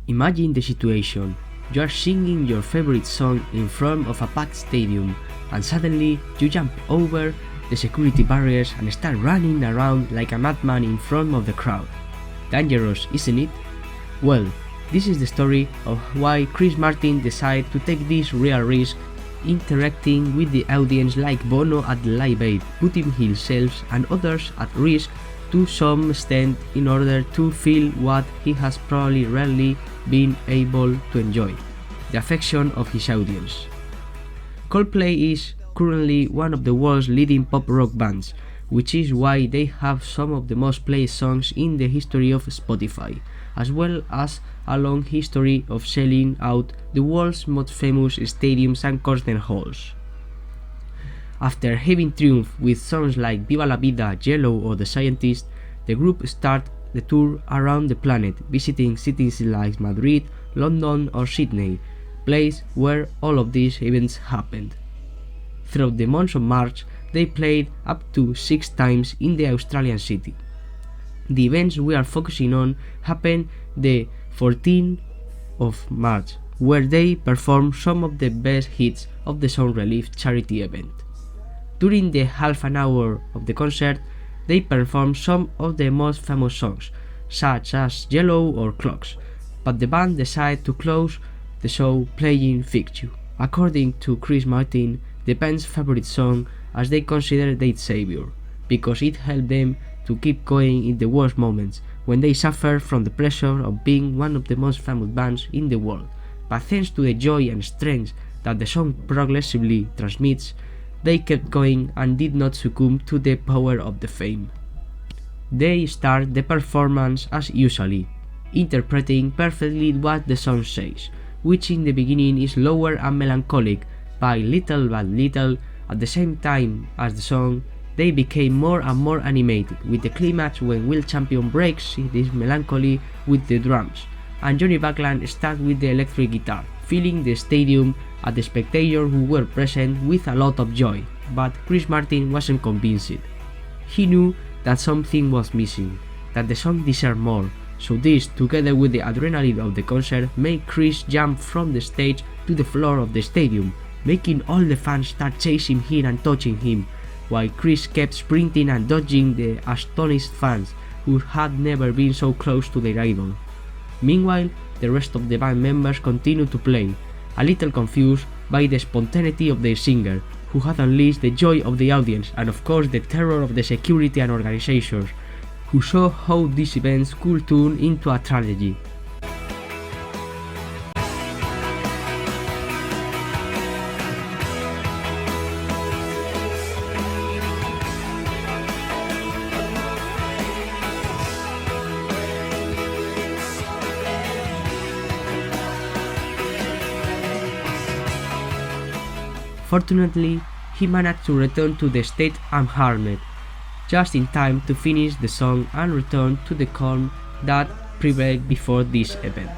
Imagine the situation. You are singing your favorite song in front of a packed stadium, and suddenly you jump over the security barriers and start running around like a madman in front of the crowd. Dangerous, isn't it? Well, this is the story of why Chris Martin decided to take this real risk, interacting with the audience like Bono at the Live Aid, putting himself and others at risk to some extent in order to feel what he has probably rarely been able to enjoy: the affection of his audience. Coldplay is currently one of the world's leading pop rock bands, which is why they have some of the most played songs in the history of Spotify, as well as a long history of selling out the world's most famous stadiums and concert halls. After having triumphed with songs like Viva la Vida, Yellow or The Scientist, the group started the tour around the planet, visiting cities like Madrid, London or Sydney, places where all of these events happened. Throughout the month of March, they played up to 6 times in the Australian city. The events we are focusing on happened the 14th of March, where they performed some of the best hits of the Sound Relief charity event. During the half an hour of the concert, they performed some of the most famous songs, such as Yellow or Clocks, but the band decided to close the show playing Fix You, according to Chris Martin, the band's favorite song, as they consider its savior, because it helped them to keep going in the worst moments when they suffer from the pressure of being one of the most famous bands in the world. But thanks to the joy and strength that the song progressively transmits, they kept going and did not succumb to the power of the fame. They start the performance as usually, interpreting perfectly what the song says, which in the beginning is lower and melancholic, by little by little, at the same time as the song, they became more and more animated, with the climax when Will Champion breaks this melancholy with the drums, and Johnny Buckland starts with the electric guitar, filling the stadium and the spectators who were present with a lot of joy. But Chris Martin wasn't convinced. He knew that something was missing, that the song deserved more, so this, together with the adrenaline of the concert, made Chris jump from the stage to the floor of the stadium, making all the fans start chasing him and touching him, while Chris kept sprinting and dodging the astonished fans who had never been so close to their idol. Meanwhile, the rest of the band members continued to play, a little confused by the spontaneity of their singer, who had unleashed the joy of the audience and of course the terror of the security and organizers, who saw how these events could turn into a tragedy. Fortunately, he managed to return to the stage unharmed, just in time to finish the song and return to the calm that prevailed before this event.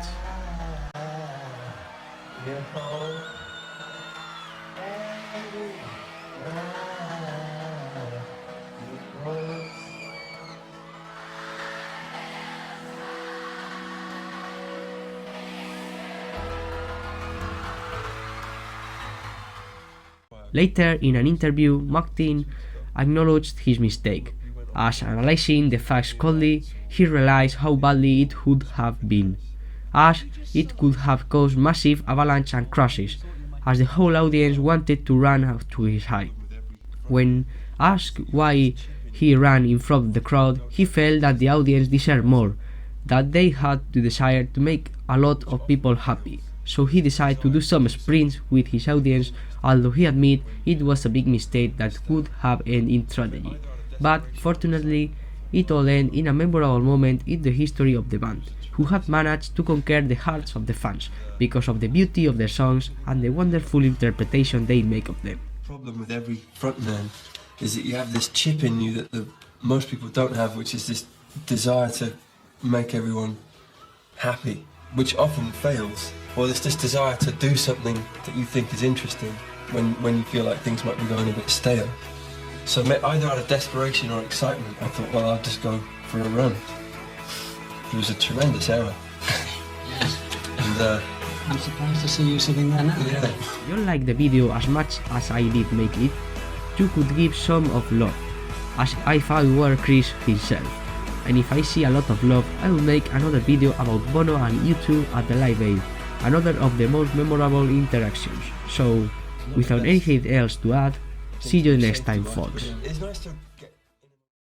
Later, in an interview, Martin acknowledged his mistake, as analyzing the facts coldly, he realized how badly it would have been, as it could have caused massive avalanche and crashes, as the whole audience wanted to run up to his height. When asked why he ran in front of the crowd, he felt that the audience deserved more, that they had the desire to make a lot of people happy. So he decided to do some sprints with his audience, although he admitted it was a big mistake that could have ended in tragedy. But fortunately, it all ended in a memorable moment in the history of the band, who had managed to conquer the hearts of the fans because of the beauty of their songs and the wonderful interpretation they make of them. The problem with every frontman is that you have this chip in you that most people don't have, which is this desire to make everyone happy, which often fails. Or there's this desire to do something that you think is interesting when you feel like things might be going a bit stale. So either out of desperation or excitement, I thought, well, I'll just go for a run. It was a tremendous error. I'm surprised to see you sitting there now. yeah. If you like the video as much as I did make it, you could give some of love, as if I were Chris himself. And if I see a lot of love, I will make another video about Bono and U2 at the Live Aid, another of the most memorable interactions. So, without anything else to add, see you next time, folks. It's nice to